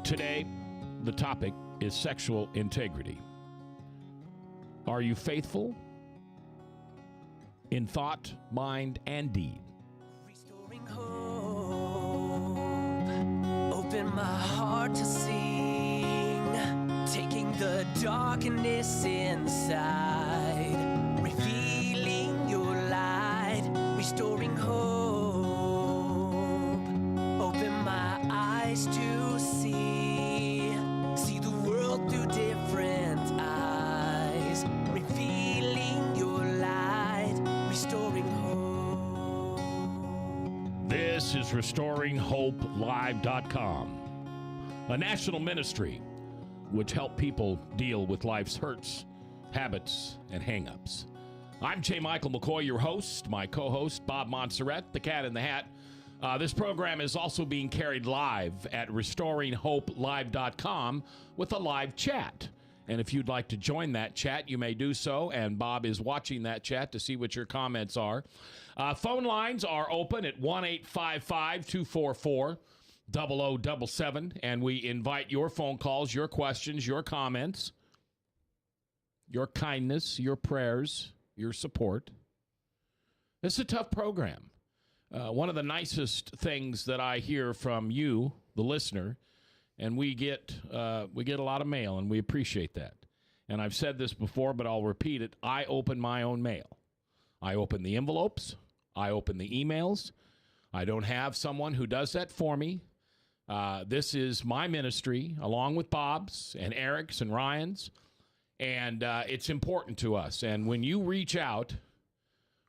Today, the topic is sexual integrity. Are you faithful in thought, mind, and deed? Restoring hope, open my heart to sing, taking the darkness inside, revealing your light, restoring hope, open my eyes to see the world through different eyes, revealing your light, restoring hope. This is RestoringHopeLive.com, a national ministry which help people deal with life's hurts, habits, and hang-ups. I'm J. Michael McCoy, your host. My co-host, Bob Montserrat, the Cat in the Hat. This program is also being carried live at RestoringHopeLive.com with a live chat. And if you'd like to join that chat, you may do so. And Bob is watching that chat to see what your comments are. Phone lines are open at 1-855-244-0077. And we invite your phone calls, your questions, your comments, your kindness, your prayers, your support. It's a tough program. One of the nicest things that I hear from you, the listener, and we get a lot of mail, and we appreciate that. And I've said this before, but I'll repeat it. I open my own mail. I open the envelopes. I open the emails. I don't have someone who does that for me. This is my ministry, along with Bob's and Eric's and Ryan's, and it's important to us. And when you reach out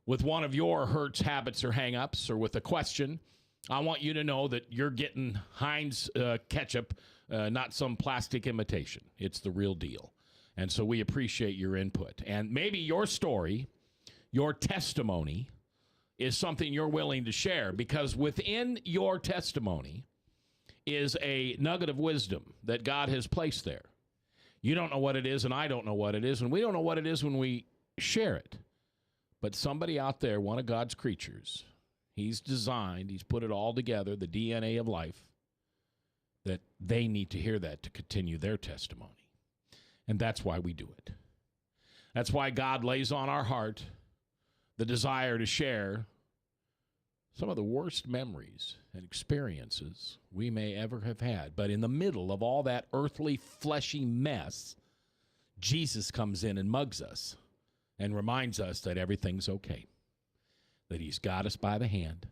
with one of your hurts, habits, or hang-ups, or with a question, I want you to know that you're getting Heinz ketchup, not some plastic imitation. It's the real deal. And so we appreciate your input. And maybe your story, your testimony, is something you're willing to share, because within your testimony is a nugget of wisdom that God has placed there. You don't know what it is, and I don't know what it is, and we don't know what it is when we share it. But somebody out there, one of God's creatures, he's put it all together, the DNA of life, that they need to hear that to continue their testimony. And that's why we do it. That's why God lays on our heart the desire to share some of the worst memories and experiences we may ever have had. But in the middle of all that earthly, fleshy mess, Jesus comes in and mugs us and reminds us that everything's okay, that he's got us by the hand,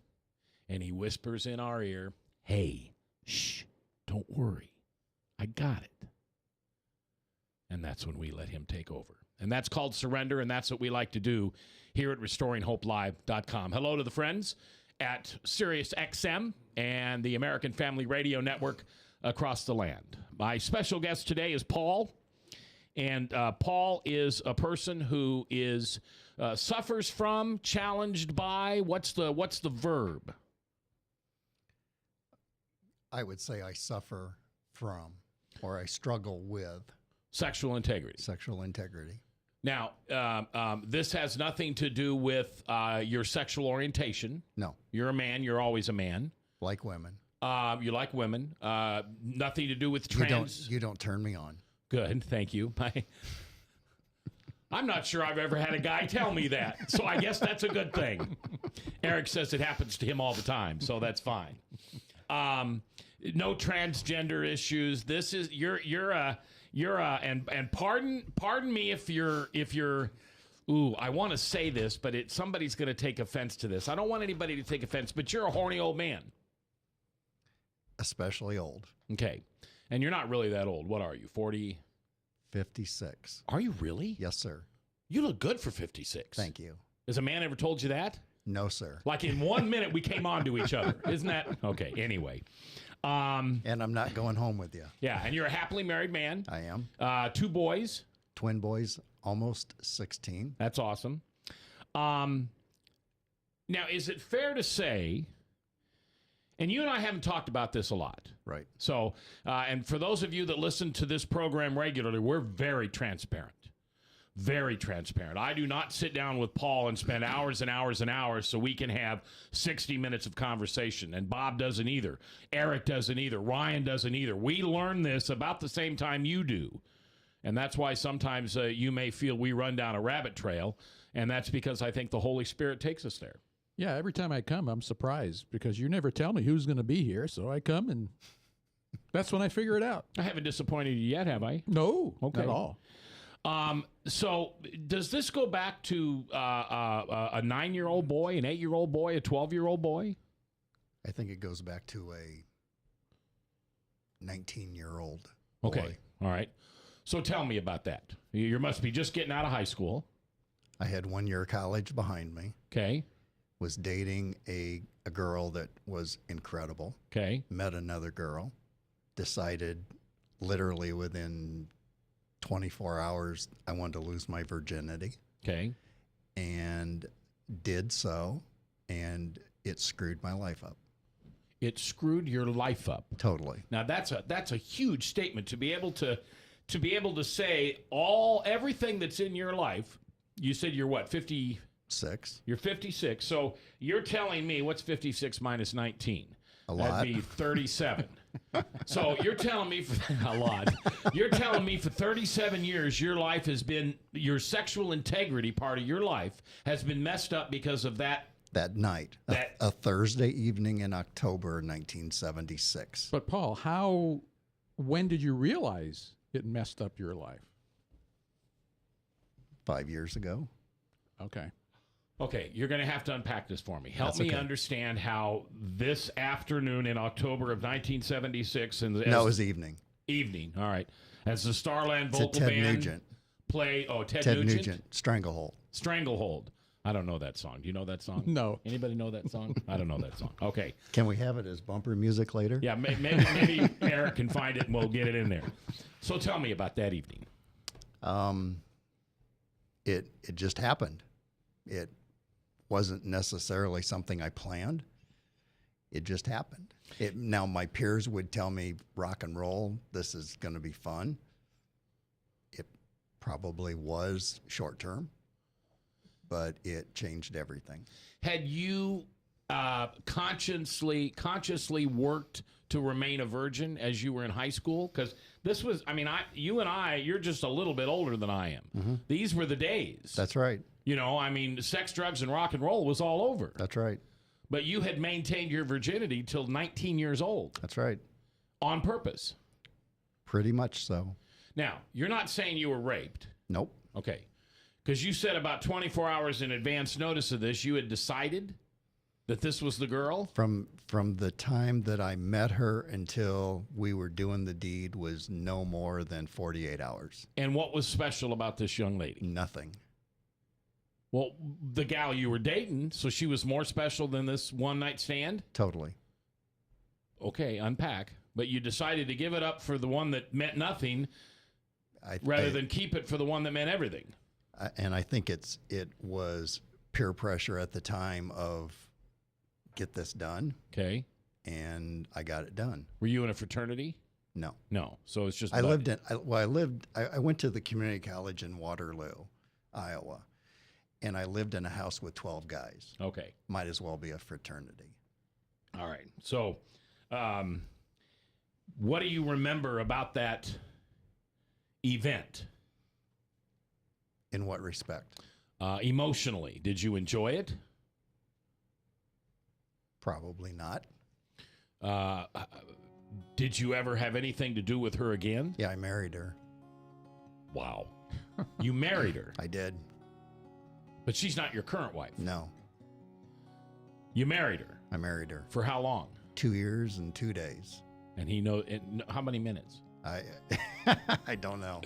and he whispers in our ear, hey, shh, don't worry, I got it. And that's when we let him take over. And that's called surrender, and that's what we like to do here at RestoringHopeLive.com. Hello to the friends at Sirius XM and the American Family Radio Network across the land. My special guest today is Paul. And Paul is a person who is suffers from, challenged by, what's the verb? I would say I suffer from, or I struggle with, sexual integrity. Sexual integrity. Now, this has nothing to do with your sexual orientation. No. You're a man. You're always a man. Like women. You like women. Nothing to do with trans. You don't turn me on. Good, thank you. I'm not sure I've ever had a guy tell me that, so I guess that's a good thing. Eric says it happens to him all the time, so that's fine. No transgender issues. This is and pardon me if you're. Ooh, I want to say this, but somebody's going to take offense to this. I don't want anybody to take offense, but you're a horny old man. Especially old. Okay. And you're not really that old. What are you, 40? 56. Are you really? Yes, sir. You look good for 56. Thank you. Has a man ever told you that? No, sir. Like in 1 minute we came on to each other. Isn't that? Okay, anyway. And I'm not going home with you. Yeah, and you're a happily married man. I am. 2 boys. Twin boys, almost 16. That's awesome. Now, is it fair to say... And you and I haven't talked about this a lot. Right. So, and for those of you that listen to this program regularly, we're very transparent. Very transparent. I do not sit down with Paul and spend hours and hours and hours so we can have 60 minutes of conversation. And Bob doesn't either. Eric doesn't either. Ryan doesn't either. We learn this about the same time you do. And that's why sometimes you may feel we run down a rabbit trail. And that's because I think the Holy Spirit takes us there. Yeah, every time I come, I'm surprised because you never tell me who's going to be here. So I come and that's when I figure it out. I haven't disappointed you yet, have I? No, Okay. not at all. So does this go back to a 9-year-old boy, an 8-year-old boy, a 12-year-old boy? I think it goes back to a 19-year-old boy. Okay. All right. So tell me about that. You must be just getting out of high school. I had 1 year of college behind me. Okay. Was dating a girl that was incredible. Okay. Met another girl. Decided literally within 24 hours I wanted to lose my virginity. Okay. And did so, and it screwed my life up. It screwed your life up. Totally. Now that's a huge statement to be able to say everything that's in your life. You said you're what, 56? You're 56. So you're telling me what's 56 minus 19? A lot. That'd be 37. So you're telling me a lot. You're telling me for 37 years your life has been, your sexual integrity part of your life has been messed up because of that. That night, a Thursday evening in October 1976. But Paul, when did you realize it messed up your life? 5 years ago. Okay. Okay, you're going to have to unpack this for me. Help That's me okay. understand how this afternoon in October of 1976 and No, it was evening. Evening, all right. As the Starland It's a Vocal Ted Band Nugent. play, Ted Ted Nugent? Nugent, Stranglehold. Stranglehold. I don't know that song. Do you know that song? No. Anybody know that song? I don't know that song. Okay. Can we have it as bumper music later? Yeah, maybe Eric can find it and we'll get it in there. So tell me about that evening. It just happened. It wasn't necessarily something I planned. It just happened. Now my peers would tell me, rock and roll, this is going to be fun. It probably was short term, but it changed everything. Had you consciously worked to remain a virgin as you were in high school? Because this was, you and I, you're just a little bit older than I am. Mm-hmm. These were the days. That's right. Sex, drugs, and rock and roll was all over. That's right. But you had maintained your virginity till 19 years old. That's right. On purpose. Pretty much so. Now, you're not saying you were raped. Nope. Okay. Because you said about 24 hours in advance notice of this, you had decided that this was the girl? From the time that I met her until we were doing the deed was no more than 48 hours. And what was special about this young lady? Nothing. Well, the gal you were dating, so she was more special than this one-night stand? Totally. Okay, unpack. But you decided to give it up for the one that meant nothing rather than keep it for the one that meant everything. And I think it was peer pressure at the time of get this done. Okay. And I got it done. Were you in a fraternity? No. No. So it's just... I went to the community college in Waterloo, Iowa. And I lived in a house with 12 guys. Okay. Might as well be a fraternity. All right. So, what do you remember about that event? In what respect? Emotionally, did you enjoy it? Probably not. Did you ever have anything to do with her again? Yeah, I married her. Wow. You married her? I did. But she's not your current wife? No. You married her? I married her. For how long? 2 years and 2 days. And how many minutes? I don't know.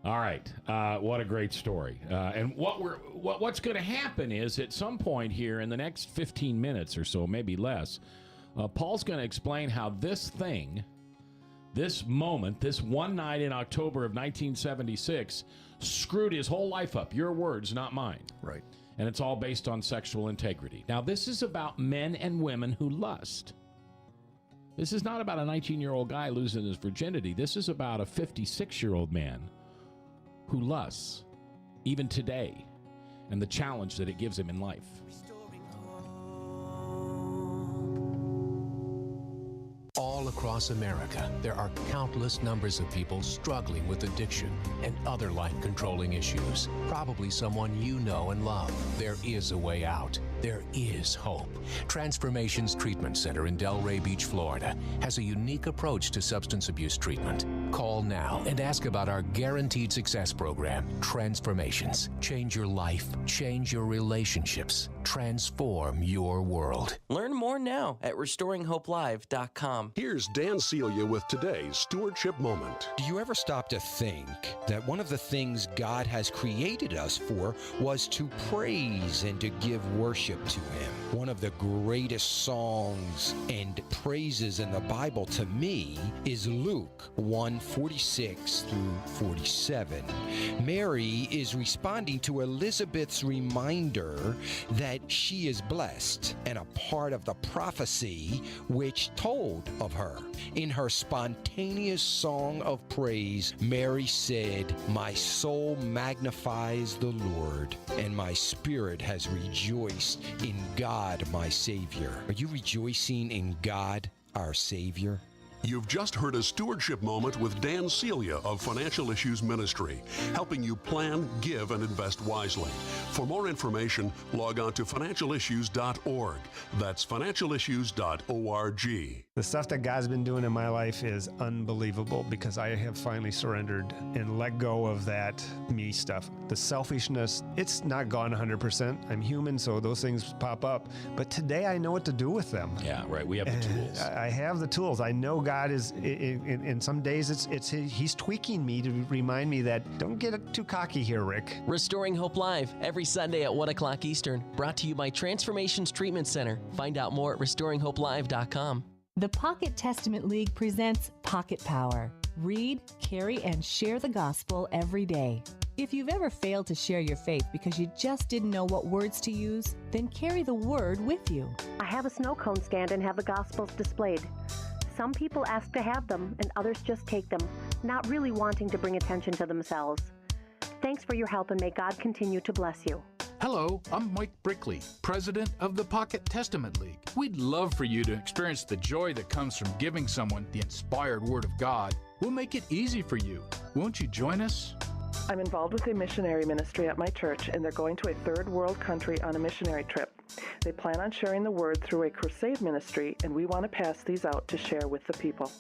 All right. What a great story. And what's going to happen is at some point here in the next 15 minutes or so, maybe less, Paul's going to explain how this moment, this one night in October of 1976, screwed his whole life up. Your words, not mine. Right. And it's all based on sexual integrity. Now, this is about men and women who lust. This is not about a 19-year-old guy losing his virginity. This is about a 56-year-old man who lusts. even today, and the challenge that it gives him in life. All across America, there are countless numbers of people struggling with addiction and other life-controlling issues. Probably someone you know and love. There is a way out. There is hope. Transformations Treatment Center in Delray Beach, Florida, has a unique approach to substance abuse treatment. Call now and ask about our guaranteed success program, Transformations. Change your life, change your relationships, transform your world. Learn more now at RestoringHopeLive.com. Here's Dan Celia with today's Stewardship Moment. Do you ever stop to think that one of the things God has created us for was to praise and to give worship to Him? One of the greatest songs and praises in the Bible to me is Luke 1:46 through 47. Mary is responding to Elizabeth's reminder that she is blessed and a part of the prophecy which told of her. In her spontaneous song of praise, Mary said, "My soul magnifies the Lord, and my spirit has rejoiced in God, my Savior." Are you rejoicing in God, our Savior? You've just heard a Stewardship Moment with Dan Celia of Financial Issues Ministry, helping you plan, give, and invest wisely. For more information, log on to financialissues.org. That's financialissues.org. The stuff that God's been doing in my life is unbelievable because I have finally surrendered and let go of that me stuff. The selfishness, it's not gone 100%. I'm human, so those things pop up. But today I know what to do with them. Yeah, right. We have the tools. I have the tools. I know God is, in some days, He's tweaking me to remind me that don't get too cocky here, Rick. Restoring Hope Live, every Sunday at 1 o'clock Eastern. Brought to you by Transformations Treatment Center. Find out more at RestoringHopeLive.com. The Pocket Testament League presents Pocket Power. Read, carry, and share the gospel every day. If you've ever failed to share your faith because you just didn't know what words to use, then carry the word with you. I have a snow cone stand and have the gospels displayed. Some people ask to have them, and others just take them, not really wanting to bring attention to themselves. Thanks for your help, and may God continue to bless you. Hello, I'm Mike Brickley, president of the Pocket Testament League. We'd love for you to experience the joy that comes from giving someone the inspired Word of God. We'll make it easy for you. Won't you join us? I'm involved with a missionary ministry at my church, and they're going to a third world country on a missionary trip. They plan on sharing the word through a crusade ministry, and we want to pass these out to share with the people.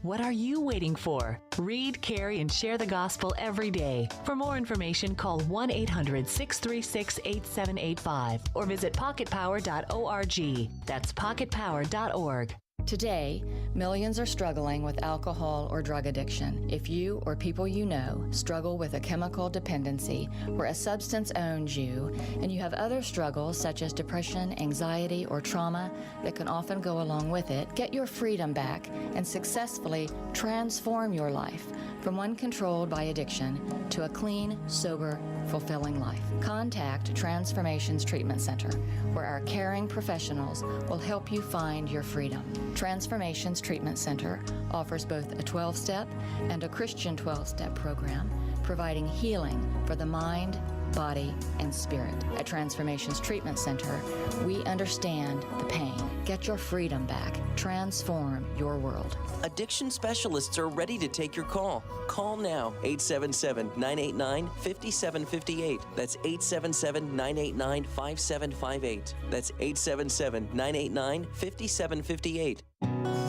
What are you waiting for? Read, carry, and share the gospel every day. For more information, call 1-800-636-8785 or visit pocketpower.org. That's pocketpower.org. Today, millions are struggling with alcohol or drug addiction. If you or people you know struggle with a chemical dependency where a substance owns you, and you have other struggles such as depression, anxiety, or trauma that can often go along with it, get your freedom back and successfully transform your life from one controlled by addiction to a clean, sober, fulfilling life. Contact Transformations Treatment Center, where our caring professionals will help you find your freedom. Transformations Treatment Center offers both a 12-step and a Christian 12-step program, providing healing for the mind, body, and spirit. At Transformations Treatment Center, we understand the pain. Get your freedom back. Transform your world. Addiction specialists are ready to take your call. Call now, 877-989-5758. That's 877-989-5758. That's 877-989-5758.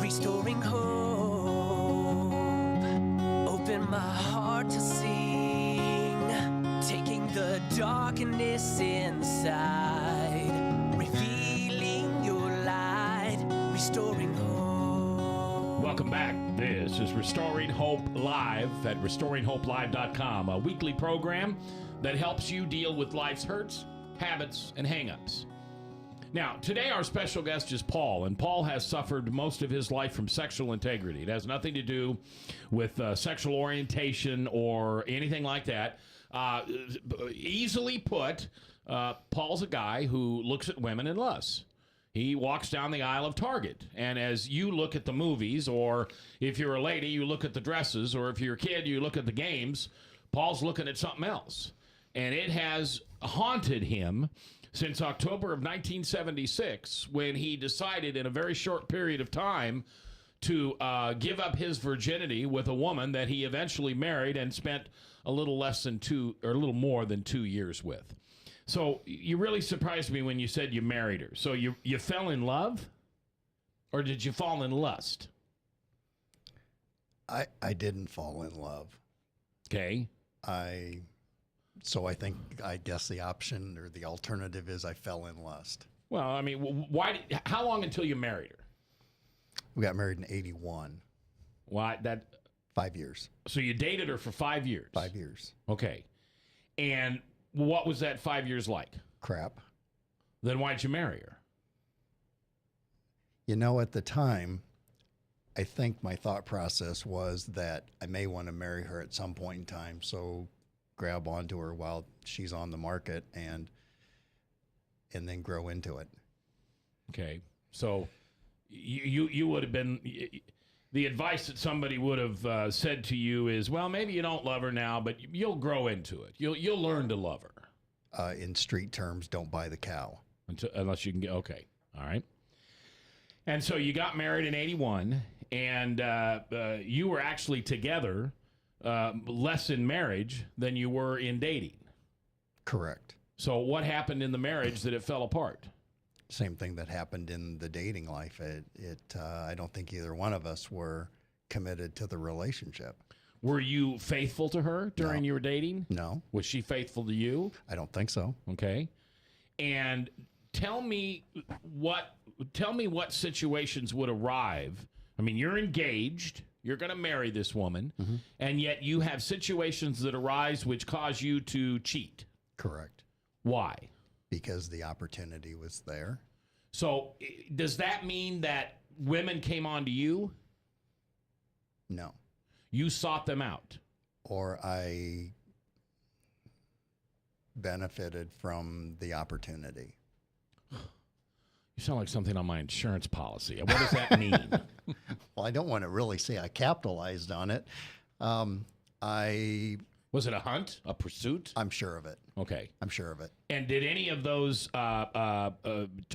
Restoring hope. Open my heart to sing. Taking the darkness inside. Revealing your light. Restoring hope. Welcome back. This is Restoring Hope Live at RestoringHopeLive.com, a weekly program that helps you deal with life's hurts, habits, and hang-ups. Now, today our special guest is Paul, and Paul has suffered most of his life from sexual integrity. It has nothing to do with sexual orientation or anything like that. Easily put, Paul's a guy who looks at women and lusts. He walks down the aisle of Target, and as you look at the movies, or if you're a lady, you look at the dresses, or if you're a kid, you look at the games, Paul's looking at something else. and it has haunted him since October of 1976, when he decided in a very short period of time to give up his virginity with a woman that he eventually married and spent a little more than 2 years with. So you really surprised me when you said you married her. So you fell in love, or did you fall in lust? I didn't fall in love. Okay. I guess the option or the alternative is I fell in lust. Well, I mean, how long until you married her? We got married in 81. Why that? 5 years. So you dated her for 5 years? 5 years. Okay. And what was that 5 years like? Crap. Then why'd you marry her? You know, at the time, I think my thought process was that I may want to marry her at some point in time, so grab onto her while she's on the market and then grow into it. Okay. So you would have been, the advice that somebody would have said to you is, well, maybe you don't love her now, but you'll grow into it. You'll learn to love her. In street terms, don't buy the cow. Unless you can get, okay. All right. And so you got married in 81, and you were actually together less in marriage than you were in dating. Correct. So what happened in the marriage that it fell apart? Same thing that happened in the dating life. I don't think either one of us were committed to the relationship. Were you faithful to her during your dating? No. Was she faithful to you? I don't think so. Okay. And tell me what situations would arrive. I mean, you're engaged. You're going to marry this woman, and yet you have situations that arise which cause you to cheat. Correct. Why? Because the opportunity was there. So does that mean that women came on to you? No. You sought them out? Or I benefited from the opportunity. You sound like something on my insurance policy. What does that mean? Well, I don't want to really say I capitalized on it. Was it a hunt, a pursuit? I'm sure of it. Okay. I'm sure of it. And did any of those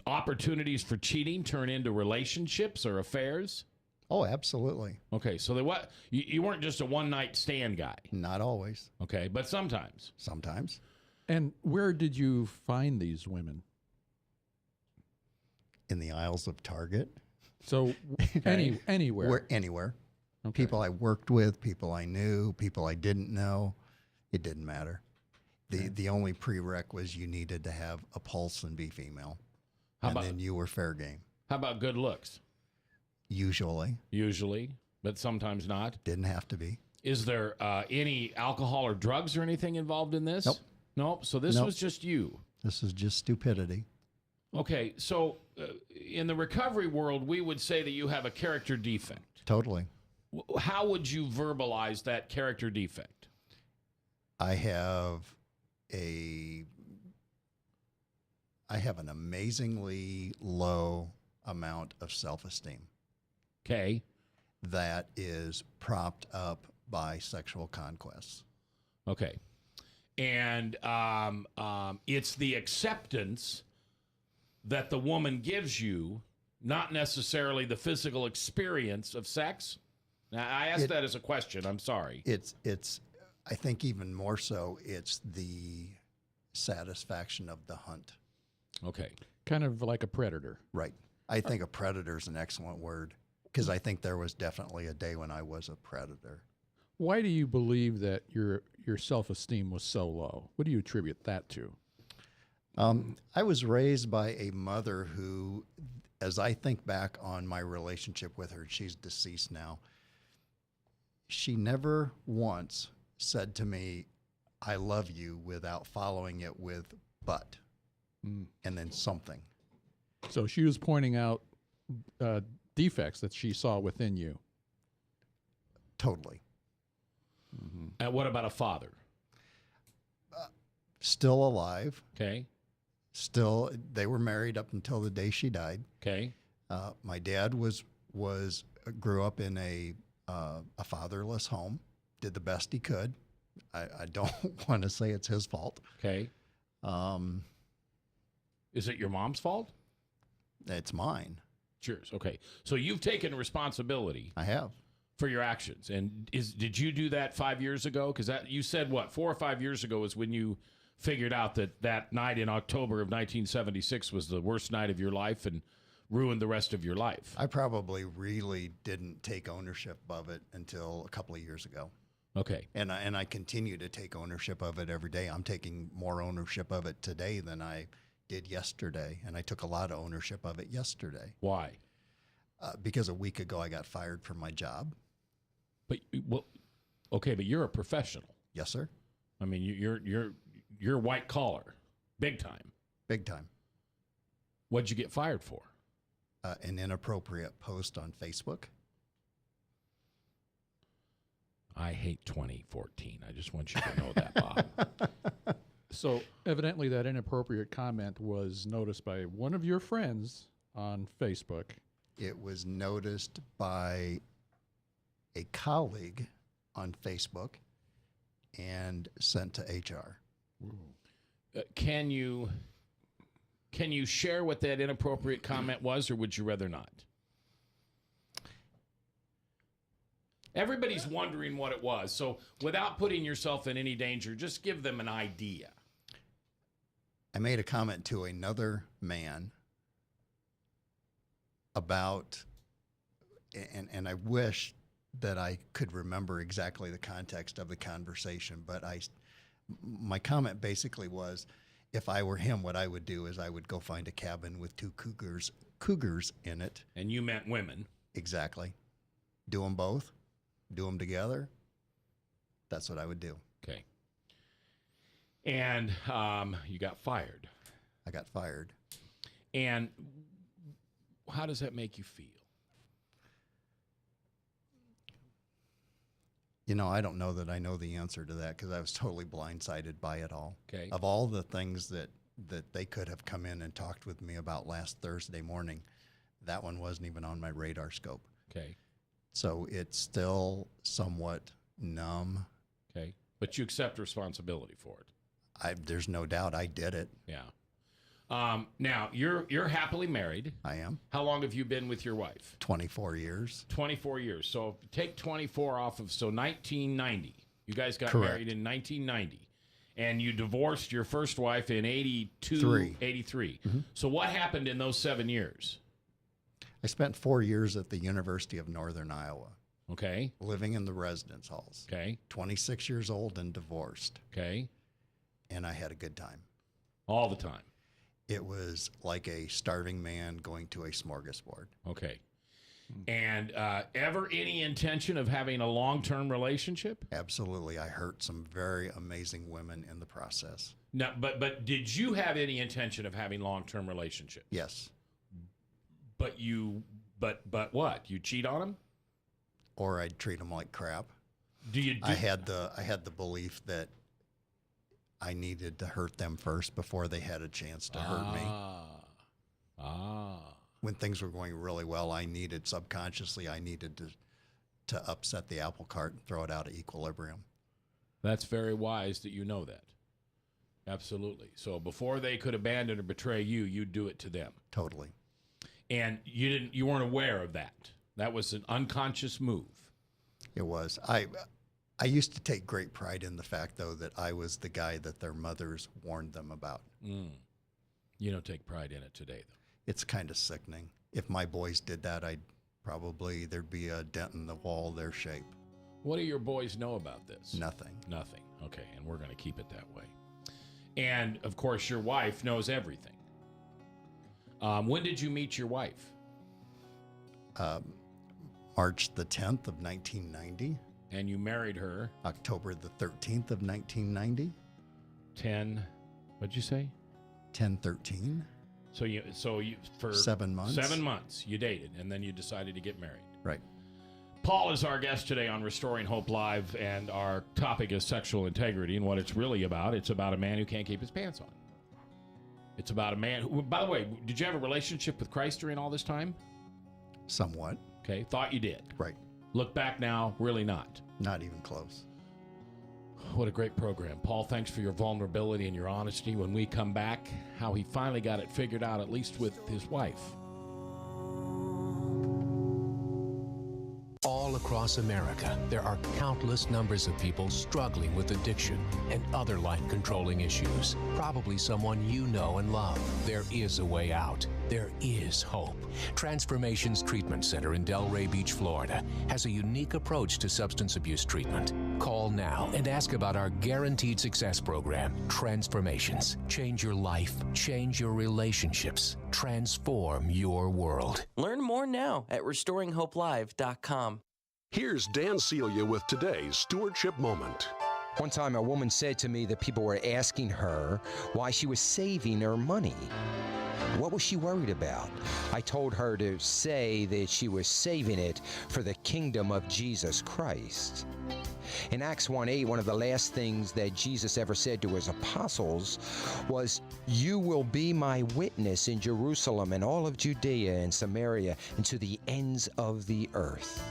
opportunities for cheating turn into relationships or affairs? Oh, absolutely. Okay, so you weren't just a one-night stand guy. Not always. Okay, but sometimes. Sometimes. And where did you find these women? In the aisles of Target. So anywhere. Anywhere. Okay. People I worked with, people I knew, people I didn't know. It didn't matter. The only prereq was you needed to have a pulse and be female. Then you were fair game. How about good looks? Usually, but sometimes not. Didn't have to be. Is there any alcohol or drugs or anything involved in this? Nope. So this was just you. This is just stupidity. Okay, so in the recovery world, we would say that you have a character defect. Totally. How would you verbalize that character defect? I have an amazingly low amount of self-esteem. Okay. That is propped up by sexual conquests. Okay. And it's the acceptance that the woman gives you, not necessarily the physical experience of sex. Now, I asked that as a question. I'm sorry. It's. I think even more so, it's the satisfaction of the hunt. Okay. Kind of like a predator. Right. I think a predator is an excellent word, because I think there was definitely a day when I was a predator. Why do you believe that your self-esteem was so low? What do you attribute that to? I was raised by a mother who, as I think back on my relationship with her, she's deceased now, she never once said to me, I love you, without following it with but, and then something. So she was pointing out defects that she saw within you. Totally. Mm-hmm. And what about a father? Still alive. Okay. Still, they were married up until the day she died. Okay. My dad grew up in a fatherless home, did the best he could, I don't want to say it's his fault. Okay. Is it your mom's fault? It's mine. Cheers. Okay. So you've taken responsibility. I have. For your actions. And did you do that 5 years ago? Because you said, what, 4 or 5 years ago is when you figured out that night in October of 1976 was the worst night of your life and ruined the rest of your life. I probably really didn't take ownership of it until a couple of years ago. Okay. And I continue to take ownership of it every day. I'm taking more ownership of it today than I did yesterday, and I took a lot of ownership of it yesterday. Why? Because a week ago I got fired from my job. But okay, but you're a professional. Yes, sir. I mean, you're white collar, big time. Big time. What'd you get fired for? An inappropriate post on Facebook. I hate 2014. I just want you to know that, Bob. So evidently that inappropriate comment was noticed by one of your friends on Facebook. It was noticed by a colleague on Facebook and sent to HR. Can you share what that inappropriate comment was, or would you rather not? Everybody's wondering what it was. So without putting yourself in any danger, just give them an idea. I made a comment to another man about, and I wish that I could remember exactly the context of the conversation, but my comment basically was, if I were him, what I would do is I would go find a cabin with 2 cougars in it. And you meant women. Exactly. Do them both. Do them together. That's what I would do. Okay. And you got fired. I got fired. And how does that make you feel? You know, I don't know that I know the answer to that because I was totally blindsided by it all. Okay. Of all the things that they could have come in and talked with me about last Thursday morning, that one wasn't even on my radar scope. Okay. So it's still somewhat numb. Okay. But you accept responsibility for it. There's no doubt I did it. Yeah. Now, you're happily married. I am. How long have you been with your wife? 24 years. 24 years. So take 24 off of, 1990. You guys got Correct. married in 1990. And you divorced your first wife in 83. Mm-hmm. So what happened in those 7 years? I spent 4 years at the University of Northern Iowa. Okay. Living in the residence halls. Okay. 26 years old and divorced. Okay. And I had a good time. All the time. It was like a starving man going to a smorgasbord. Okay. And ever any intention of having a long-term relationship? Absolutely. I hurt some very amazing women in the process. No, but did you have any intention of having long-term relationships? Yes. But what? You cheat on them? Or I'd treat them like crap. I had the belief that I needed to hurt them first before they had a chance to hurt me. When things were going really well, I needed to upset the apple cart and throw it out of equilibrium. That's very wise that you know that. Absolutely. So before they could abandon or betray you, you'd do it to them. Totally. And you weren't aware of that. That was an unconscious move. It was. I used to take great pride in the fact, though, that I was the guy that their mothers warned them about. You don't take pride in it today, though. It's kind of sickening. If my boys did that, there'd be a dent in the wall of their shape. What do your boys know about this? Nothing. Nothing. Okay, and we're going to keep it that way. And, of course, your wife knows everything. When did you meet your wife? March the 10th of 1990. And you married her? October the 13th of 1990. What'd you say? 10/13. So you for 7 months. 7 months you dated, and then you decided to get married. Right. Paul is our guest today on Restoring Hope Live, and our topic is sexual integrity. And what it's really about, it's about a man who can't keep his pants on. It's about a man who, by the way, did you have a relationship with Christ during all this time? Somewhat. Okay, thought you did. Right. Look back now, really not. Not even close. What a great program. Paul, thanks for your vulnerability and your honesty. When we come back, how he finally got it figured out, at least with his wife. All across America, there are countless numbers of people struggling with addiction and other life-controlling issues. Probably someone you know and love. There is a way out. There is hope. Transformations Treatment Center in Delray Beach, Florida, has a unique approach to substance abuse treatment. Call now and ask about our guaranteed success program, Transformations. Change your life, change your relationships, transform your world. Learn more now at RestoringHopeLive.com. Here's Dan Celia with today's Stewardship Moment. One time a woman said to me that people were asking her why she was saving her money. What was she worried about? I told her to say that she was saving it for the kingdom of Jesus Christ. In Acts 1:8, one of the last things that Jesus ever said to his apostles was, "You will be my witness in Jerusalem and all of Judea and Samaria and to the ends of the earth."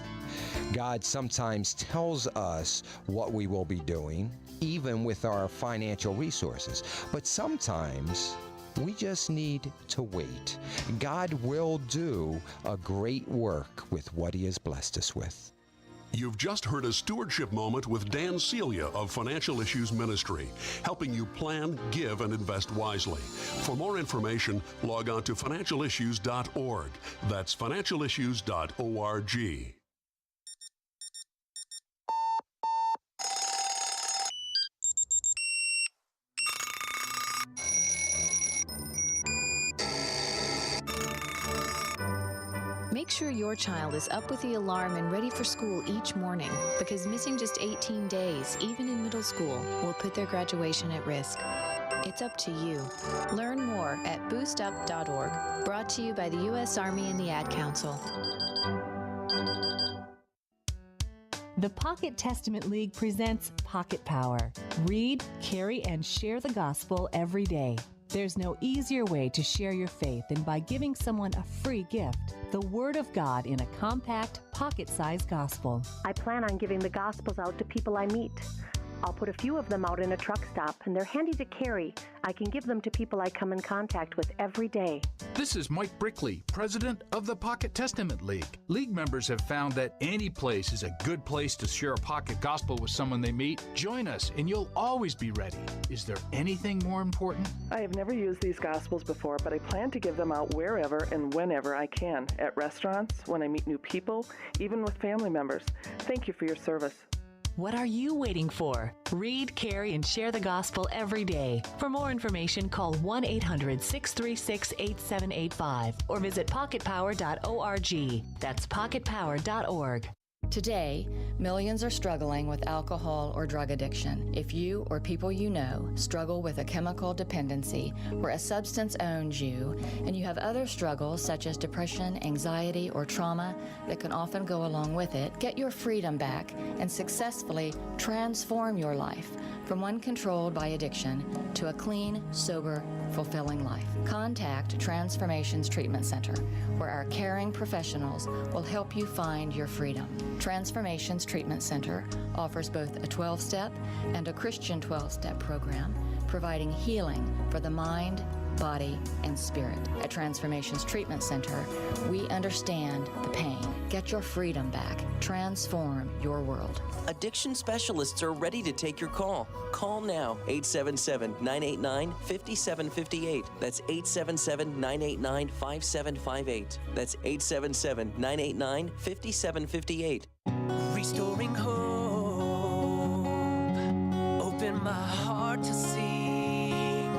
God sometimes tells us what we will be doing, even with our financial resources. But sometimes we just need to wait. God will do a great work with what He has blessed us with. You've just heard a Stewardship Moment with Dan Celia of Financial Issues Ministry, helping you plan, give, and invest wisely. For more information, log on to financialissues.org. That's financialissues.org. Make sure your child is up with the alarm and ready for school each morning, because missing just 18 days, even in middle school, will put their graduation at risk. It's up to you. Learn more at boostup.org. Brought to you by the U.S. Army and the Ad Council. The Pocket Testament League presents Pocket Power. Read, carry, and share the gospel every day. There's no easier way to share your faith than by giving someone a free gift, the Word of God in a compact, pocket-sized gospel. I plan on giving the Gospels out to people I meet. I'll put a few of them out in a truck stop, and they're handy to carry. I can give them to people I come in contact with every day. This is Mike Brickley, president of the Pocket Testament League. League members have found that any place is a good place to share a pocket gospel with someone they meet. Join us, and you'll always be ready. Is there anything more important? I have never used these Gospels before, but I plan to give them out wherever and whenever I can. At restaurants, when I meet new people, even with family members. Thank you for your service. What are you waiting for? Read, carry, and share the gospel every day. For more information, call 1-800-636-8785 or visit pocketpower.org. That's pocketpower.org. Today, millions are struggling with alcohol or drug addiction. If you or people you know struggle with a chemical dependency where a substance owns you, and you have other struggles such as depression, anxiety, or trauma that can often go along with it, get your freedom back and successfully transform your life from one controlled by addiction to a clean, sober, fulfilling life. Contact Transformations Treatment Center, where our caring professionals will help you find your freedom. Transformations Treatment Center offers both a 12-step and a Christian 12-step program, providing healing for the mind, body, and spirit. At Transformations Treatment Center, we understand the pain. Get your freedom back. Transform your world. Addiction specialists are ready to take your call. Call now, 877-989-5758. That's 877-989-5758. That's 877-989-5758. Restoring hope, open my heart to sing,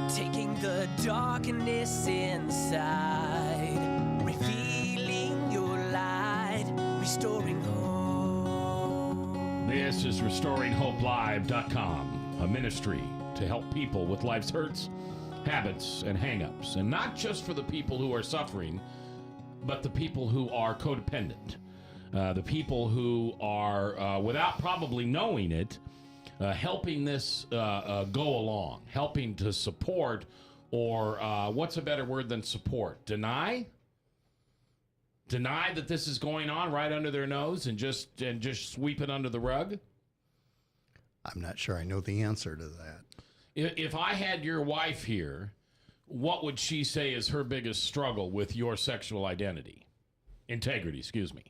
taking the darkness inside, revealing your light, restoring hope. This is RestoringHopeLive.com, a ministry to help people with life's hurts, habits, and hang-ups. And not just for the people who are suffering, but the people who are codependent. The people who are, without probably knowing it, helping this go along, helping to support, or what's a better word than support? Deny that this is going on right under their nose and just sweep it under the rug. I'm not sure I know the answer to that. If I had your wife here, what would she say is her biggest struggle with your sexual identity? Integrity, excuse me.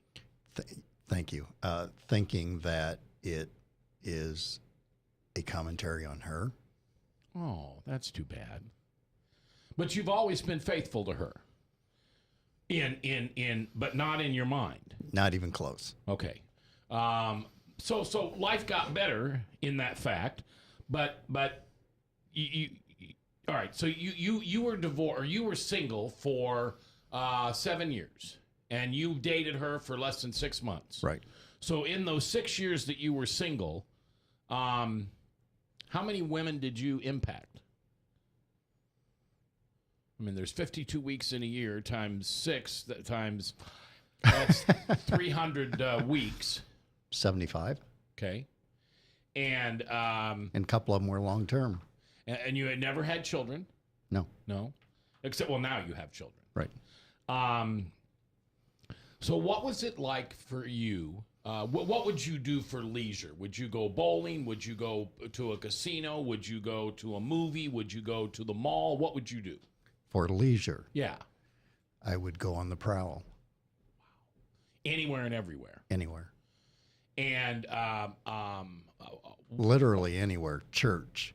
Thank you. Thinking that it is a commentary on her. Oh, that's too bad. But you've always been faithful to her. But not in your mind. Not even close. Okay. So life got better in that fact, but you all right. So you were divorced, or you were single for 7 years, and you dated her for less than 6 months. Right. So in those 6 years that you were single, how many women did you impact? I mean, there's 52 weeks in a year times 6 that's 300 weeks. 75. Okay. And a couple of them were long term. And you had never had children? No. No. Except, well, now you have children. Right. So what was it like for you? What would you do for leisure? Would you go bowling? Would you go to a casino? Would you go to a movie? Would you go to the mall? What would you do? For leisure. Yeah. I would go on the prowl. Anywhere and everywhere. Anywhere. And literally anywhere. Church,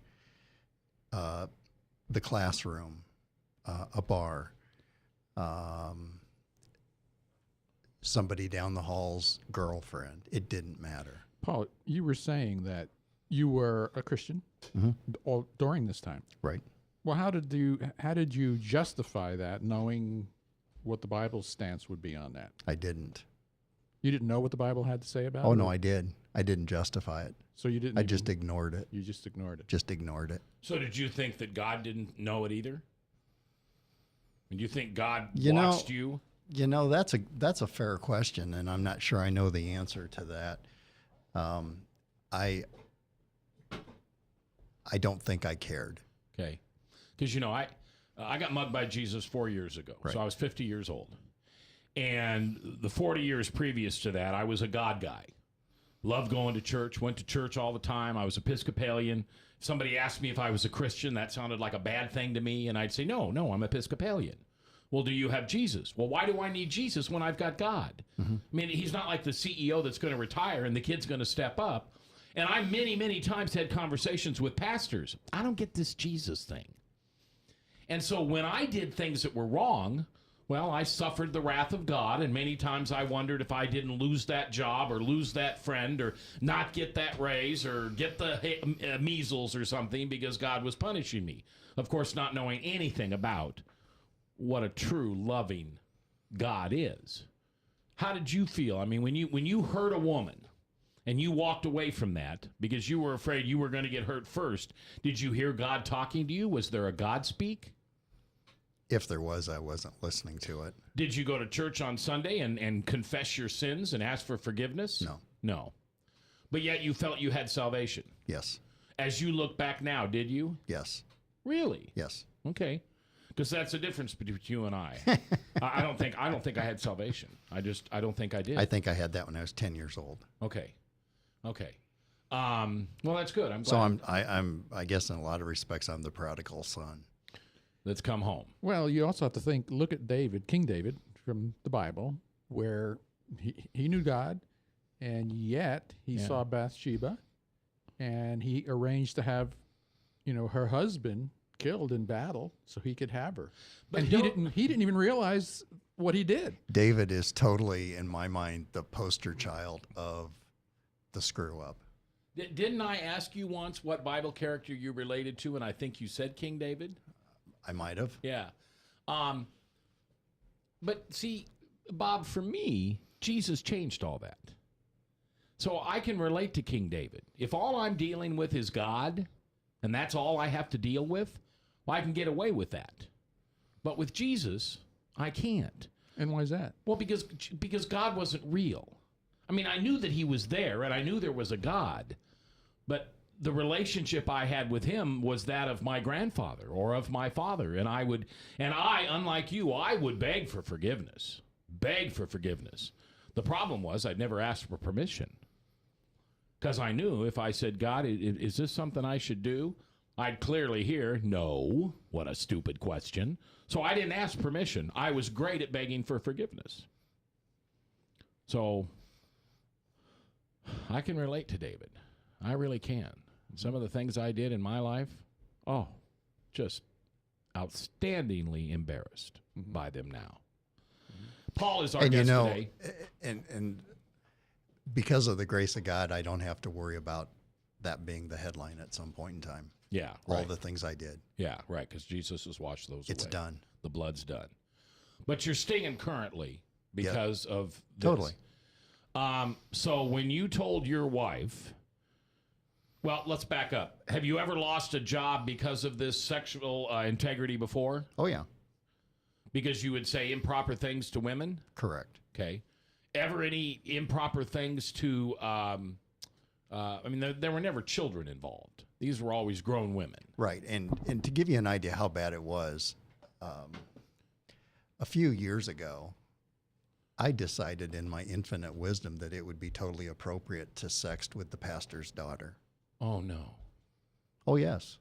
the classroom, a bar, somebody down the hall's girlfriend. It didn't matter. Paul, you were saying that you were a Christian all during this time. Right. Well, how did you justify that, knowing what the Bible's stance would be on that? I didn't. You didn't know what the Bible had to say about it? Oh, no, I did. I didn't justify it. So you didn't? I just ignored it. You just ignored it. Just ignored it. So did you think that God didn't know it either? And you think God you watched you? You know, that's a fair question, and I'm not sure I know the answer to that. I don't think I cared. Okay. Because, you know, I got mugged by Jesus 4 years ago. Right. So I was 50 years old. And the 40 years previous to that, I was a God guy. Loved going to church, went to church all the time. I was Episcopalian. If somebody asked me if I was a Christian, that sounded like a bad thing to me. And I'd say, no, I'm Episcopalian. Well, do you have Jesus? Well, why do I need Jesus when I've got God? I mean, he's not like the CEO that's going to retire and the kid's going to step up. And I many, many times had conversations with pastors. I don't get this Jesus thing. And so when I did things that were wrong, well, I suffered the wrath of God, and many times I wondered if I didn't lose that job or lose that friend or not get that raise or get the measles or something because God was punishing me. Of course, not knowing anything about what a true loving God is. How did you feel? I mean, when you hurt a woman and you walked away from that because you were afraid you were going to get hurt first, did you hear God talking to you? Was there a God speak? If there was, I wasn't listening to it. Did you go to church on Sunday and confess your sins and ask for forgiveness? No. No. But yet you felt you had salvation? Yes. As you look back now, did you? Yes. Really? Yes. Okay. Because that's the difference between you and I. I don't think I had salvation. I don't think I did. I think I had that when I was 10 years old. Okay. Well, that's good. I'm glad. So I guess in a lot of respects, I'm the prodigal son. Let's come home. Well, you also have to look at David, King David from the Bible, where he knew God, and yet he saw Bathsheba, and he arranged to have, her husband killed in battle so he could have her. But he didn't even realize what he did. David is totally, in my mind, the poster child of the screw up. Didn't I ask you once what Bible character you related to, and I think you said King David? I might have. Yeah. But see, Bob, for me, Jesus changed all that. So I can relate to King David. If all I'm dealing with is God, and that's all I have to deal with, well, I can get away with that. But with Jesus, I can't. And why is that? Well, because God wasn't real. I mean, I knew that he was there, and I knew there was a God, but the relationship I had with him was that of my grandfather or of my father. And I, unlike you, I would beg for forgiveness. The problem was I'd never asked for permission. Because I knew if I said, God, is this something I should do? I'd clearly hear, no. What a stupid question. So I didn't ask permission. I was great at begging for forgiveness. So I can relate to David. I really can. Some of the things I did in my life, just outstandingly embarrassed by them now. Paul is our guest today. And because of the grace of God, I don't have to worry about that being the headline at some point in time. Yeah, all the things I did. Yeah, right, because Jesus has washed those away. It's done. The blood's done. But you're stinging currently because of this. Totally. So when you told your wife, well, let's back up. Have you ever lost a job because of this sexual integrity before? Oh, yeah. Because you would say improper things to women? Correct. Okay. Ever any improper things to, there were never children involved. These were always grown women. Right. And to give you an idea how bad it was, a few years ago, I decided in my infinite wisdom that it would be totally appropriate to sext with the pastor's daughter. Oh, no. Oh, yes.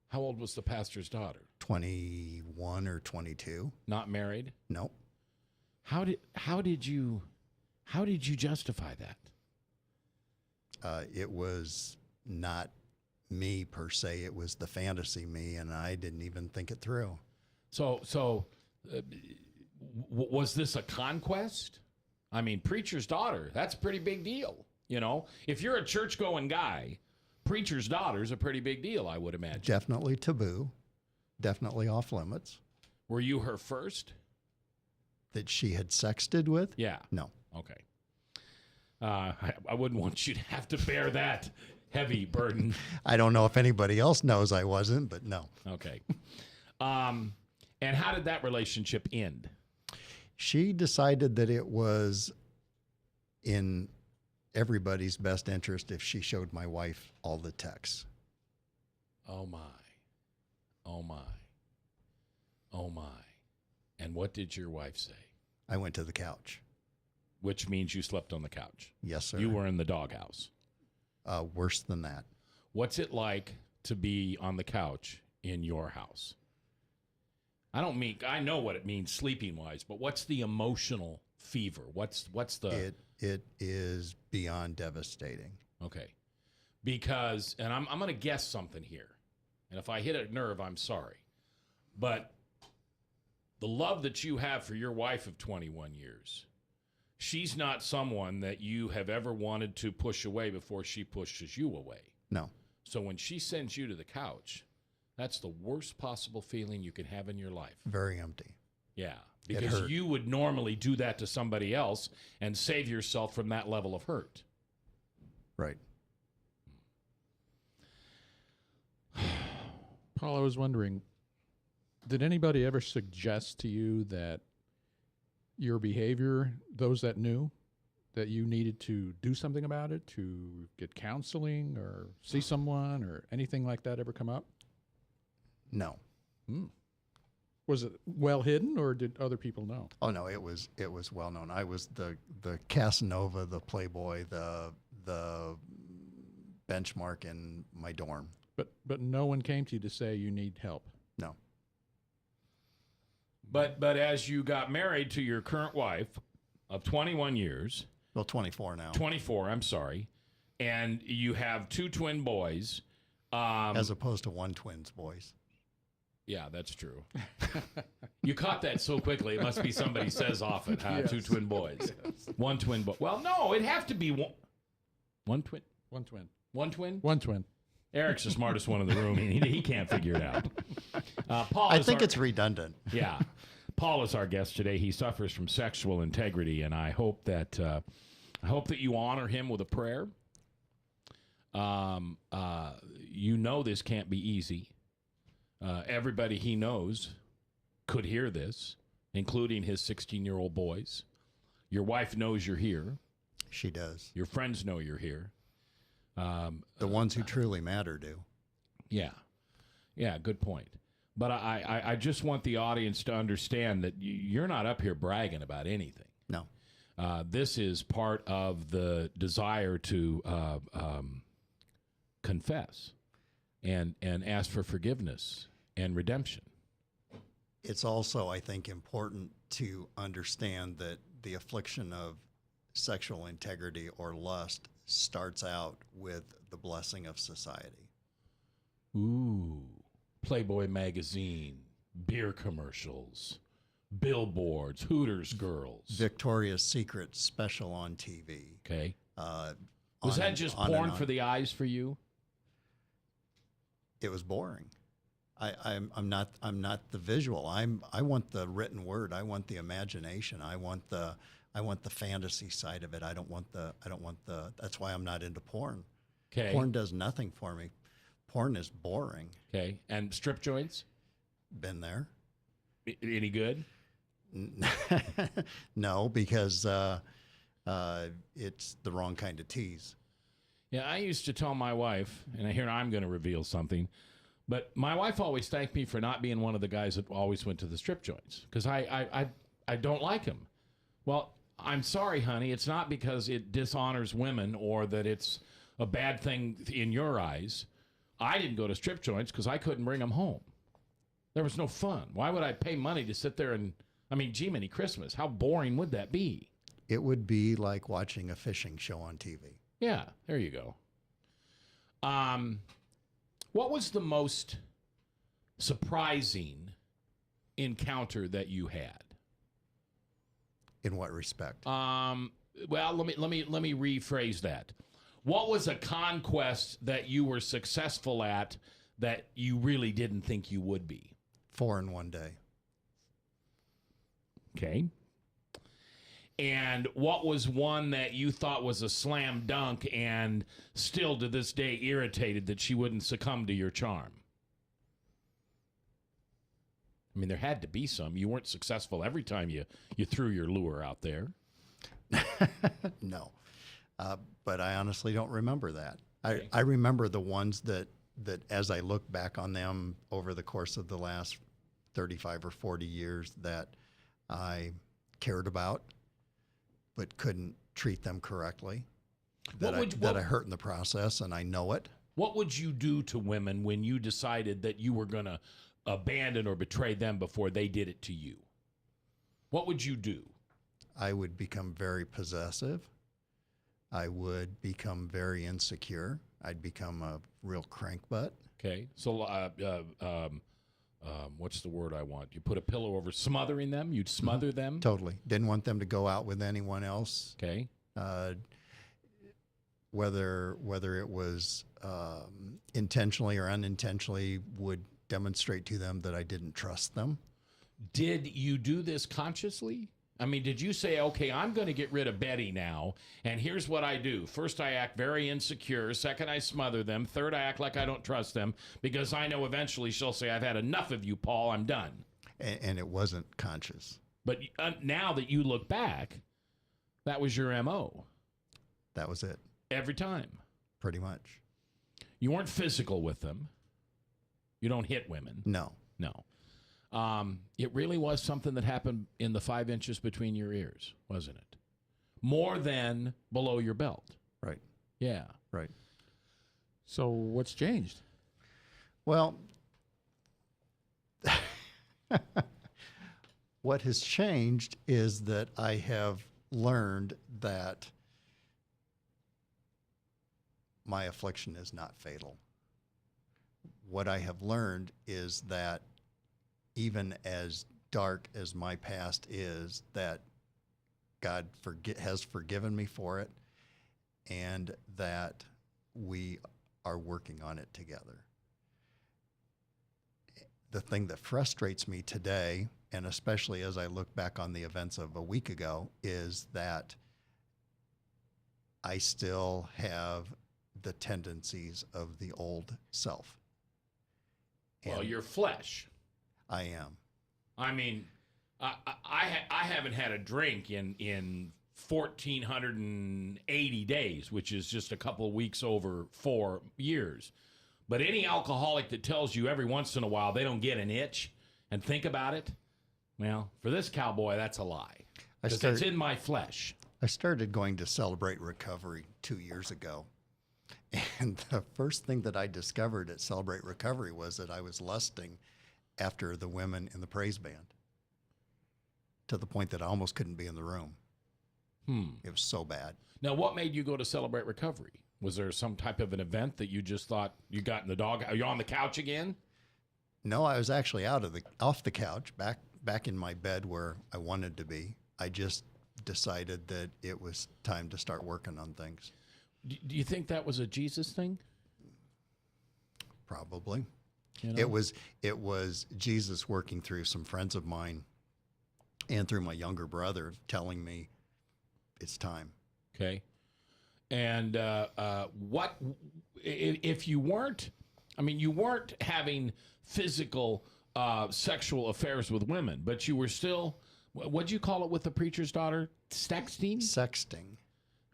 How old was the pastor's daughter? 21 or 22. Not married? Nope. How did you justify that? It was not me per se. It was the fantasy me, and I didn't even think it through. So was this a conquest? I mean, preacher's daughter, that's a pretty big deal. You know, if you're a church-going guy, preacher's daughter's a pretty big deal, I would imagine. Definitely taboo. Definitely off limits. Were you her first? That she had sexted with? Yeah. No. Okay. I wouldn't want you to have to bear that heavy burden. I don't know if anybody else knows I wasn't, but no. Okay. And how did that relationship end? She decided that it was in everybody's best interest if she showed my wife all the texts. Oh, my. Oh, my. Oh, my. And what did your wife say? I went to the couch. Which means you slept on the couch. Yes, sir. You were in the doghouse. Worse than that. What's it like to be on the couch in your house? I know what it means sleeping-wise, but what's the emotional fever? What's the... It is beyond devastating. Okay. Because, and I'm going to guess something here, and if I hit a nerve, I'm sorry. But the love that you have for your wife of 21 years, she's not someone that you have ever wanted to push away before she pushes you away. No. So when she sends you to the couch, that's the worst possible feeling you can have in your life. Very empty. Yeah, because you would normally do that to somebody else and save yourself from that level of hurt. Right. Paul, I was wondering, did anybody ever suggest to you that your behavior, those that knew, that you needed to do something about it, to get counseling or see someone or anything like that ever come up? No. Was it well hidden, or did other people know? Oh no, it was well known. I was the Casanova, the playboy, the benchmark in my dorm. But no one came to you to say you need help. No. But as you got married to your current wife of 21 years. Well, 24 now. 24, I'm sorry. And you have two twin boys. As opposed to one twin's boys. Yeah, that's true. You caught that so quickly. It must be somebody says often, huh? Yes. Two twin boys. Yes. One twin boy. Well, no, it'd have to be one twin. One twin. One twin? One twin. Eric's the smartest one in the room. He can't figure it out. Paul, I think it's redundant. Yeah. Paul is our guest today. He suffers from sexual integrity, and I hope that you honor him with a prayer. You know this can't be easy. Everybody he knows could hear this, including his 16-year-old boys. Your wife knows you're here. She does. Your friends know you're here. The ones who truly matter do. Yeah. Yeah, good point. But I just want the audience to understand that you're not up here bragging about anything. No. This is part of the desire to confess and ask for forgiveness and redemption. It's also, I think, important to understand that the affliction of sexual integrity or lust starts out with the blessing of society. Ooh, Playboy magazine, beer commercials, billboards, Hooters girls. Victoria's Secret special on TV. Okay. Was that just porn for the eyes for you? It was boring. I'm not the visual. I want the written word. I want the imagination. I want the fantasy side of it. I don't want the. That's why I'm not into porn. Okay. Porn does nothing for me. Porn is boring. Okay. And strip joints? Been there. Any good? No, because it's the wrong kind of tease. Yeah, I used to tell my wife, and here I'm going to reveal something, but my wife always thanked me for not being one of the guys that always went to the strip joints because I don't like them. Well, I'm sorry, honey. It's not because it dishonors women or that it's a bad thing in your eyes. I didn't go to strip joints because I couldn't bring them home. There was no fun. Why would I pay money to sit there and, gee, many Christmas. How boring would that be? It would be like watching a fishing show on TV. Yeah, there you go. What was the most surprising encounter that you had? In what respect? Well, let me rephrase that. What was a conquest that you were successful at that you really didn't think you would be? 4 in one day. Okay. And what was one that you thought was a slam dunk and still to this day irritated that she wouldn't succumb to your charm? There had to be some. You weren't successful every time you threw your lure out there. No. But I honestly don't remember that. Okay. I remember the ones that as I look back on them over the course of the last 35 or 40 years that I cared about but couldn't treat them correctly, that I hurt in the process, and I know it. What would you do to women when you decided that you were going to abandon or betray them before they did it to you? What would you do? I would become very possessive. I would become very insecure. I'd become a real crankbutt. Okay. So, what's the word I want? You put a pillow over smothering them? You'd smother them? Totally. Didn't want them to go out with anyone else. Okay. Whether it was intentionally or unintentionally, would demonstrate to them that I didn't trust them. Did you do this consciously? Did you say, okay, I'm going to get rid of Betty now, and here's what I do. First, I act very insecure. Second, I smother them. Third, I act like I don't trust them because I know eventually she'll say, I've had enough of you, Paul. I'm done. And it wasn't conscious. But now that you look back, that was your M.O. That was it. Every time. Pretty much. You weren't physical with them. You don't hit women. No. It really was something that happened in the 5 inches between your ears, wasn't it? More than below your belt. Right. Yeah. Right. So what's changed? Well, what has changed is that I have learned that my affliction is not fatal. What I have learned is that even as dark as my past is, that God has forgiven me for it, and that we are working on it together. The thing that frustrates me today, and especially as I look back on the events of a week ago, is that I still have the tendencies of the old self. Well, your flesh. I am. I haven't had a drink in 1,480 days, which is just a couple of weeks over 4 years. But any alcoholic that tells you every once in a while they don't get an itch and think about it, well, for this cowboy, that's a lie. Because it's in my flesh. I started going to Celebrate Recovery 2 years ago. And the first thing that I discovered at Celebrate Recovery was that I was lusting after the women in the praise band to the point that I almost couldn't be in the room. It was so bad. Now, what made you go to Celebrate Recovery? Was there some type of an event that you just thought you got in the dog? Are you on the couch again? No, I was actually off the couch, back in my bed where I wanted to be. I just decided that it was time to start working on things. Do you think that was a Jesus thing? Probably. You know? It was Jesus working through some friends of mine and through my younger brother telling me it's time. Okay. And what if you weren't? I mean, you weren't having physical sexual affairs with women, but you were still. What'd you call it with the preacher's daughter? Sexting. Sexting.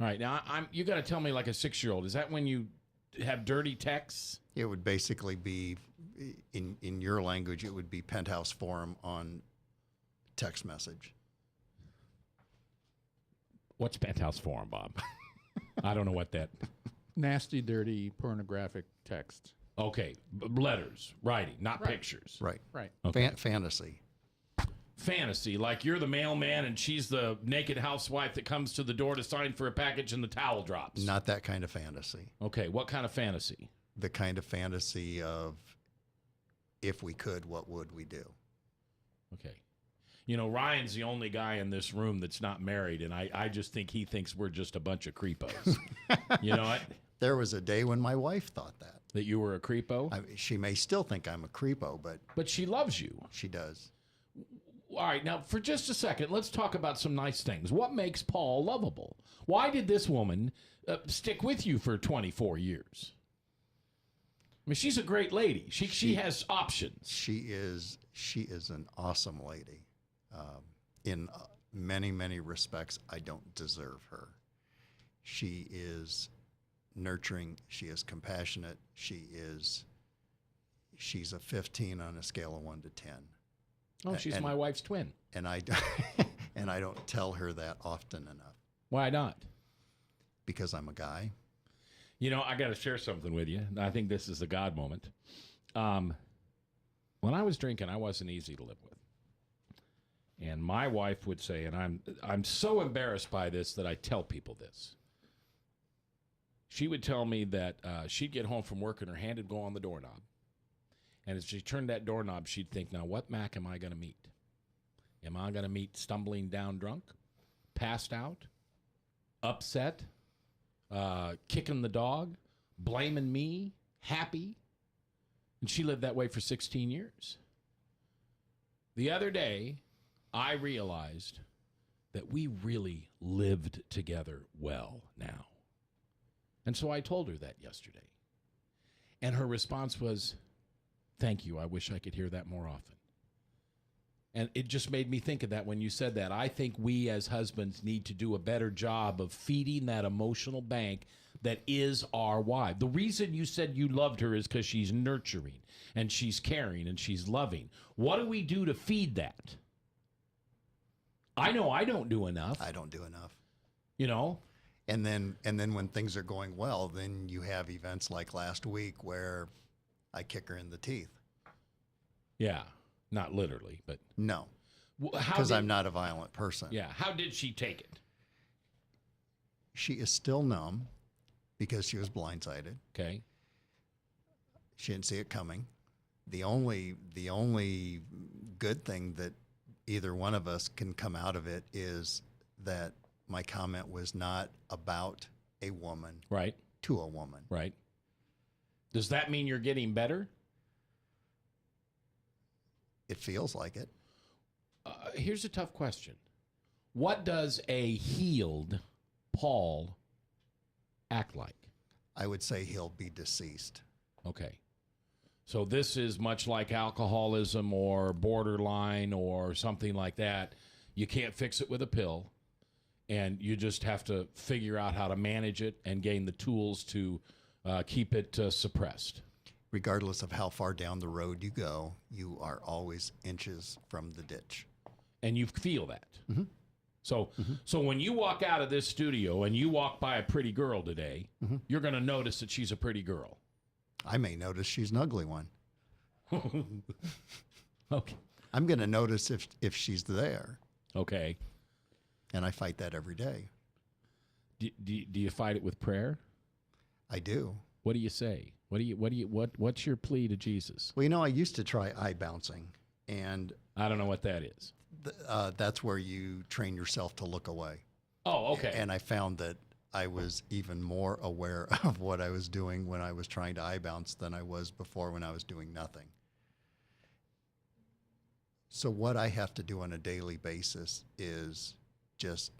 All right. Now you got to tell me like a 6-year-old. Is that when you have dirty texts? It would basically be in your language. It would be penthouse form on text message. What's penthouse form, Bob? I don't know what that. Nasty, dirty, pornographic text. Okay, letters, writing, not pictures. Right. Right. Okay. Fantasy. Fantasy, like you're the mailman and she's the naked housewife that comes to the door to sign for a package and the towel drops. Not that kind of fantasy. Okay, what kind of fantasy? The kind of fantasy of, if we could, what would we do? Okay. You know, Ryan's the only guy in this room that's not married, and I just think he thinks we're just a bunch of creepos. You know what? There was a day when my wife thought that. That you were a creepo? She may still think I'm a creepo, but... But she loves you. She does. All right, now, for just a second, let's talk about some nice things. What makes Paul lovable? Why did this woman stick with you for 24 years? I mean, she's a great lady. She has options. She is an awesome lady. In many, many respects, I don't deserve her. She is nurturing. She is compassionate. She's a 15 on a scale of 1 to 10. Oh, she's my wife's twin. And I don't tell her that often enough. Why not? Because I'm a guy. You know, I got to share something with you. I think this is a God moment. When I was drinking, I wasn't easy to live with. And my wife would say, and I'm so embarrassed by this that I tell people this. She would tell me that she'd get home from work and her hand would go on the doorknob. And as she turned that doorknob, she'd think, now what Mac am I going to meet? Am I going to meet stumbling down drunk, passed out, upset, kicking the dog, blaming me, happy? And she lived that way for 16 years. The other day, I realized that we really lived together well now. And so I told her that yesterday. And her response was, thank you. I wish I could hear that more often. And it just made me think of that when you said that. I think we as husbands need to do a better job of feeding that emotional bank that is our wife. The reason you said you loved her is because she's nurturing and she's caring and she's loving. What do we do to feed that? I know I don't do enough. I don't do enough. You know? And then when things are going well, then you have events like last week where I kick her in the teeth. Yeah. Not literally, but... No. Because I'm not a violent person. Yeah. How did she take it? She is still numb because she was blindsided. Okay. She didn't see it coming. The only good thing that either one of us can come out of it is that my comment was not about a woman. Right. To a woman. Right. Does that mean you're getting better? It feels like it. Here's a tough question. What does a healed Paul act like? I would say he'll be deceased. Okay. So this is much like alcoholism or borderline or something like that. You can't fix it with a pill, and you just have to figure out how to manage it and gain the tools to keep it suppressed. Regardless of how far down the road you go, you are always inches from the ditch. And you feel that. Mm-hmm. So, so when you walk out of this studio and you walk by a pretty girl today, you're going to notice that she's a pretty girl. I may notice she's an ugly one. Okay. I'm going to notice if she's there. Okay. And I fight that every day. Do you fight it with prayer? I do. What do you say? What's your plea to Jesus? Well, I used to try eye bouncing, and I don't know what that is. That's where you train yourself to look away. Oh, okay. And I found that I was even more aware of what I was doing when I was trying to eye bounce than I was before when I was doing nothing. So what I have to do on a daily basis is just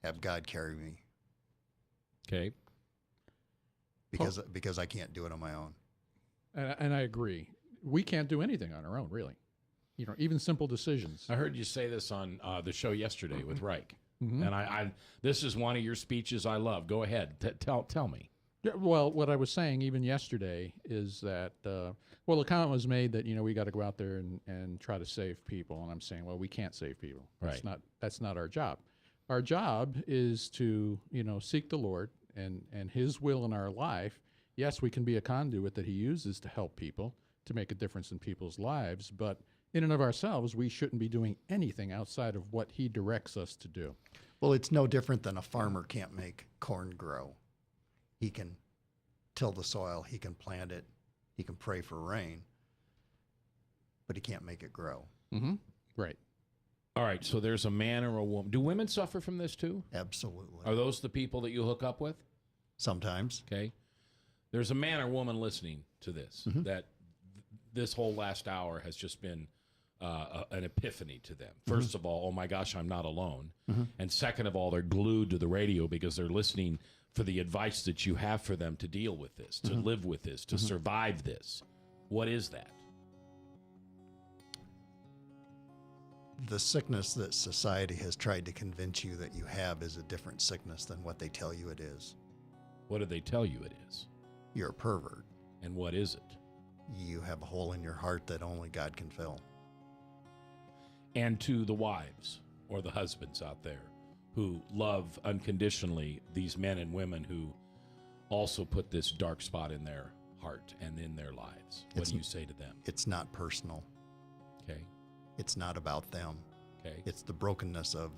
have God carry me. Okay. Because I can't do it on my own. And I agree. We can't do anything on our own, really. Even simple decisions. I heard you say this on the show yesterday with Reich. And I this is one of your speeches I love. Go ahead. Tell me. Yeah, well, what I was saying even yesterday is that, the comment was made that, we got to go out there and try to save people. And I'm saying, well, we can't save people. Right. That's not our job. Our job is to, seek the Lord and His will in our life. Yes, we can be a conduit that He uses to help people, to make a difference in people's lives, but in and of ourselves, we shouldn't be doing anything outside of what He directs us to do. Well, it's no different than a farmer can't make corn grow. He can till the soil, he can plant it, he can pray for rain, but he can't make it grow. Right. All right, so there's a man or a woman. Do women suffer from this too? Absolutely. Are those the people that you hook up with? Sometimes. Okay. There's a man or woman listening to this that this whole last hour has just been an epiphany to them. First of all, oh my gosh, I'm not alone. And second of all, they're glued to the radio because they're listening for the advice that you have for them to deal with this, to live with this, to survive this. What is that? The sickness that society has tried to convince you that you have is a different sickness than what they tell you it is. What do they tell you it is? You're a pervert. And what is it? You have a hole in your heart that only God can fill. And to the wives or the husbands out there who love unconditionally these men and women who also put this dark spot in their heart and in their lives, what do you say to them? It's not personal. Okay. It's not about them. Okay. It's the brokenness of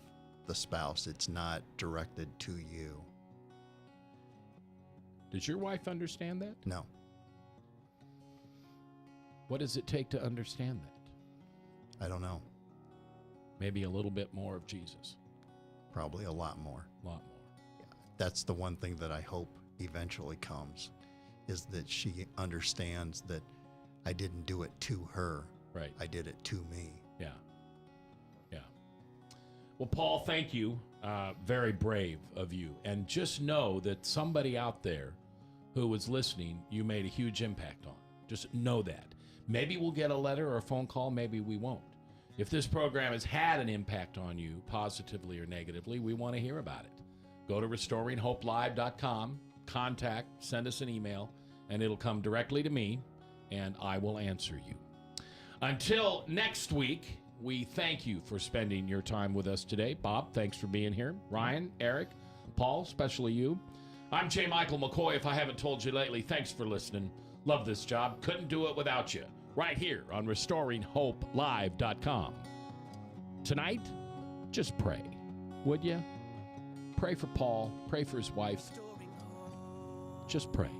the spouse. It's not directed to you. Does your wife understand that? No. What does it take to understand that? I don't know. Maybe a little bit more of Jesus. Probably a lot more. A lot more. Yeah. That's the one thing that I hope eventually comes, is that she understands that I didn't do it to her. Right. I did it to me. Yeah. Yeah. Well, Paul, thank you. Very brave of you. And just know that somebody out there who was listening, you made a huge impact on. Just know that. Maybe we'll get a letter or a phone call. Maybe we won't. If this program has had an impact on you, positively or negatively, we want to hear about it. Go to RestoringHopeLive.com, send us an email, and it'll come directly to me, and I will answer you. Until next week, we thank you for spending your time with us today. Bob, thanks for being here. Ryan, Eric, Paul, especially you. I'm J. Michael McCoy. If I haven't told you lately, thanks for listening. Love this job. Couldn't do it without you. Right here on RestoringHopeLive.com. Tonight, just pray, would you? Pray for Paul. Pray for his wife. Just pray.